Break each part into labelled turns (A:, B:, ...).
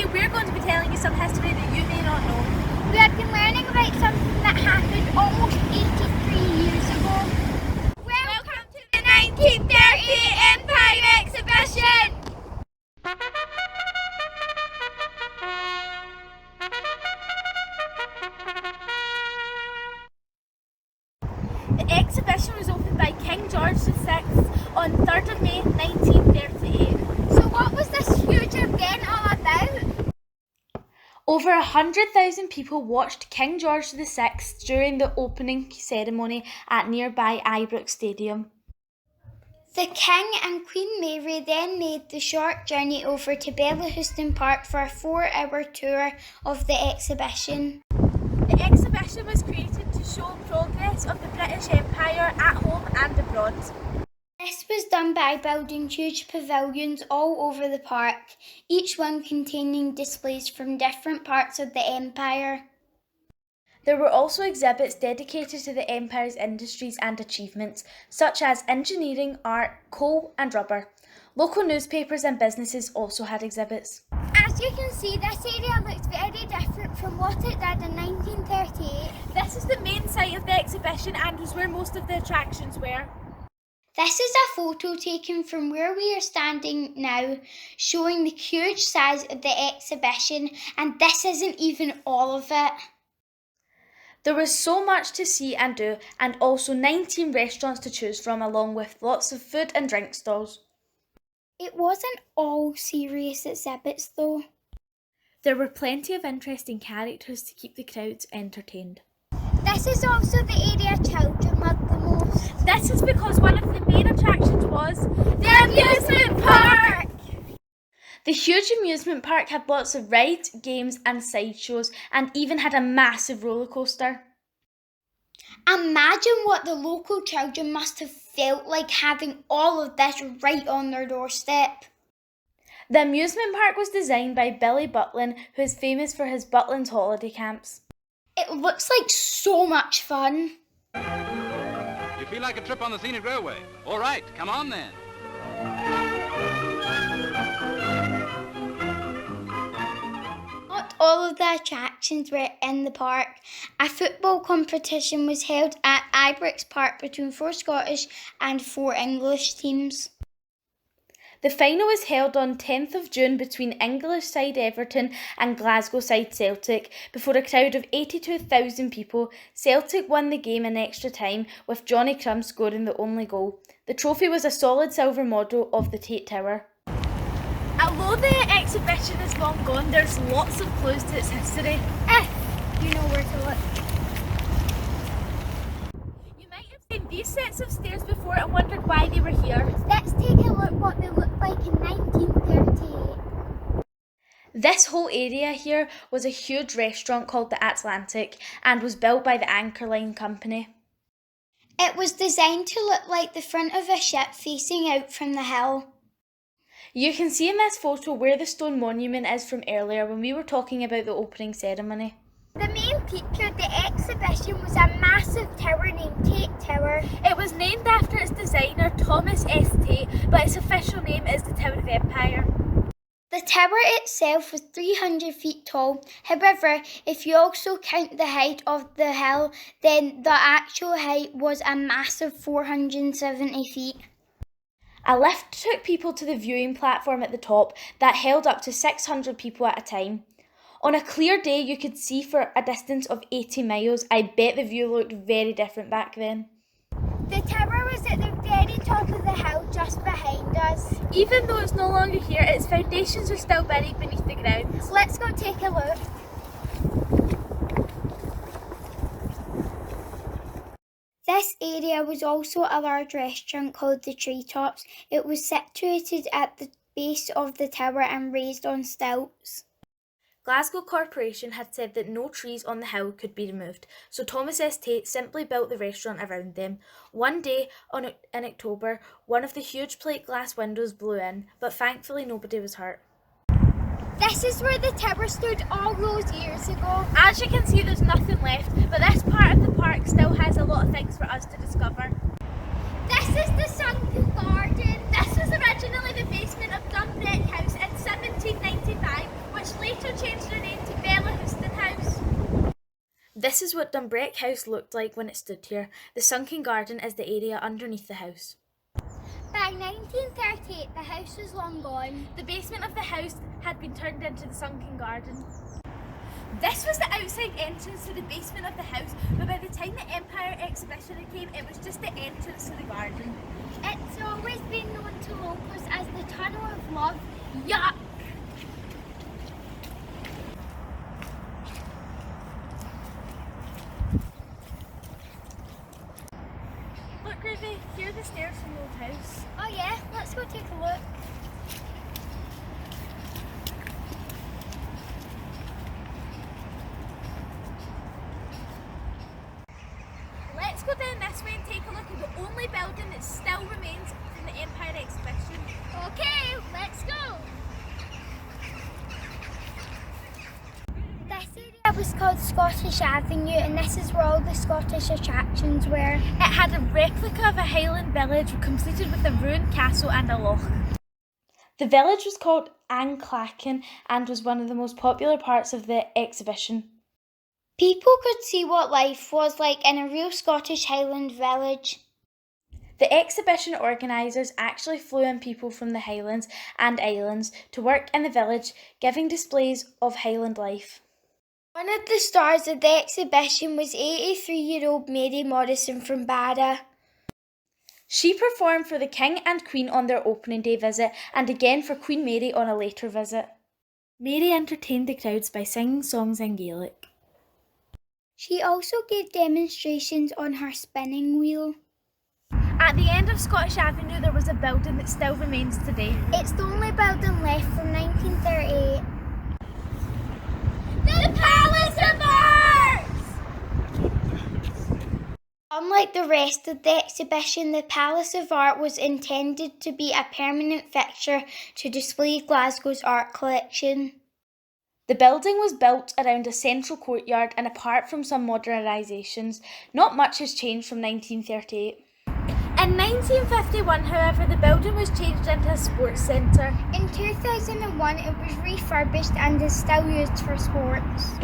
A: Today we're going to be telling you some history that you may not know.
B: We have been learning about something that happened almost 83 years ago. Welcome to the 1938 Empire Exhibition!
A: The exhibition was opened by King George VI on 3rd of May 1938.
B: So what was this huge event all about?
A: Over 100,000 people watched King George VI during the opening ceremony at nearby Ibrox Stadium.
B: The King and Queen Mary then made the short journey over to Bellahouston Park for a 4-hour tour of the exhibition.
A: The exhibition was created to show progress of the British Empire at home and abroad.
B: This was done by building huge pavilions all over the park, each one containing displays from different parts of the empire.
A: There were also exhibits dedicated to the empire's industries and achievements, such as engineering, art, coal and rubber. Local newspapers and businesses also had exhibits.
B: As you can see, this area looks very different from what it did in 1938.
A: This is the main site of the exhibition and was where most of the attractions were.
B: This is a photo taken from where we are standing now, showing the huge size of the exhibition, and this isn't even all of it.
A: There was so much to see and do, and also 19 restaurants to choose from, along with lots of food and drink stalls.
B: It wasn't all serious exhibits though.
A: There were plenty of interesting characters to keep the crowds entertained.
B: This is also the area children loved the most.
A: This is because one of the main attractions was the amusement park! The huge amusement park had lots of rides, games and sideshows, and even had a massive roller coaster.
B: Imagine what the local children must have felt like having all of this right on their doorstep.
A: The amusement park was designed by Billy Butlin, who is famous for his Butlin's holiday camps.
B: It looks like so much fun.
C: You feel like a trip on the scenic railway? All right, come on then.
B: Not all of the attractions were in the park. A football competition was held at Ibrox Park between 4 Scottish and 4 English teams.
A: The final was held on 10th of June between English side Everton and Glasgow side Celtic. Before a crowd of 82,000 people, Celtic won the game in extra time, with Johnny Crumb scoring the only goal. The trophy was a solid silver model of the Tate Tower. Although the exhibition is long gone, there's lots of clues to its history.
B: If you know where to look.
A: You might have seen these sets of stairs before and wondered why they were here.
B: Let's take a look what they looked like in 1938.
A: This whole area here was a huge restaurant called the Atlantic and was built by the Anchor Line Company.
B: It was designed to look like the front of a ship facing out from the hill.
A: You can see in this photo where the stone monument is from earlier when we were talking about the opening ceremony.
B: The main feature of the exhibition was a massive tower named Tate Tower.
A: It was named after its designer Thomas S. Tate, but its official name is the Tower of Empire.
B: The tower itself was 300 feet tall. However, if you also count the height of the hill, then the actual height was a massive 470 feet.
A: A lift took people to the viewing platform at the top that held up to 600 people at a time. On a clear day, you could see for a distance of 80 miles. I bet the view looked very different back then.
B: The tower was at the very top of the hill just behind us.
A: Even though it's no longer here, its foundations are still buried beneath the ground.
B: Let's go take a look. This area was also a large restaurant called the Treetops. It was situated at the base of the tower and raised on stilts.
A: Glasgow Corporation had said that no trees on the hill could be removed, so Thomas S. Tate simply built the restaurant around them. One day in October, one of the huge plate glass windows blew in, but thankfully nobody was hurt.
B: This is where the tower stood all those years ago.
A: As you can see, there's nothing left, but this part of the park still has a lot of things for us to discover.
B: This is the sunken garden.
A: This was originally the basement of Dunbrick House in 1795, which later This is what Dumbreck House looked like when it stood here. The sunken garden is the area underneath the house.
B: By 1938, the house was long gone.
A: The basement of the house had been turned into the sunken garden. This was the outside entrance to the basement of the house, but by the time the Empire Exhibition came, it was just the entrance to the garden.
B: It's always been known to locals as the Tunnel of Love.
A: Yuck! Look, Ruby, here are the stairs from the old house.
B: Oh yeah, let's go take a look.
A: Let's go down this way and take a look at the only building that still remains from the Empire Exhibition.
B: Okay, let's go. This area was called Scottish Avenue, and this is where all the Scottish attractions were.
A: It had a replica of a Highland village completed with a ruined castle and a loch. The village was called Anclacken and was one of the most popular parts of the exhibition.
B: People could see what life was like in a real Scottish Highland village.
A: The exhibition organisers actually flew in people from the Highlands and Islands to work in the village, giving displays of Highland life.
B: One of the stars of the exhibition was 83-year-old Mary Morrison from Barra.
A: She performed for the King and Queen on their opening day visit and again for Queen Mary on a later visit. Mary entertained the crowds by singing songs in Gaelic.
B: She also gave demonstrations on her spinning wheel.
A: At the end of Scottish Avenue there was a building that still remains today.
B: It's the only building left from 1938. The Palace of Art! Unlike the rest of the exhibition, the Palace of Art was intended to be a permanent fixture to display Glasgow's art collection.
A: The building was built around a central courtyard and apart from some modernisations, not much has changed from 1938. In 1951, however, the building was changed into a sports centre.
B: In 2001, it was refurbished and is still used for sports.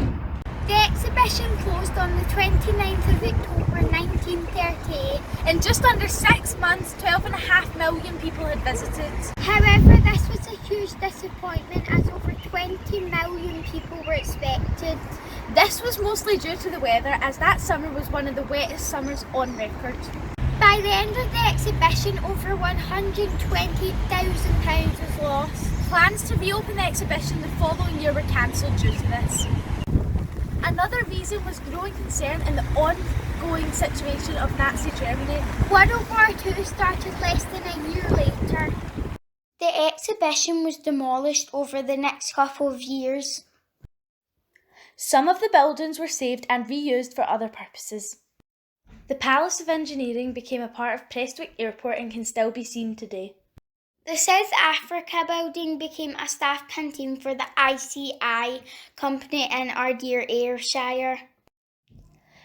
B: The exhibition closed on the 29th of October 1938.
A: In just under 6 months, 12.5 million people had visited.
B: However, this was a huge disappointment as over 20 million people were expected.
A: This was mostly due to the weather, as that summer was one of the wettest summers on record.
B: By the end of the exhibition, over £120,000 was lost.
A: Plans to reopen the exhibition the following year were cancelled due to this. Another reason was growing concern in the ongoing situation of Nazi Germany.
B: World War II started less than a year later. The exhibition was demolished over the next couple of years.
A: Some of the buildings were saved and reused for other purposes. The Palace of Engineering became a part of Prestwick Airport and can still be seen today.
B: The South Africa building became a staff canteen for the ICI company in Ardere, Ayrshire.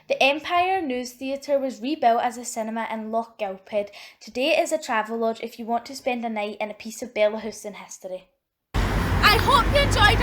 A: The Empire News Theatre was rebuilt as a cinema in Loch Gilphead. Today it is a travel lodge if you want to spend a night in a piece of Bellahouston history. I hope you enjoyed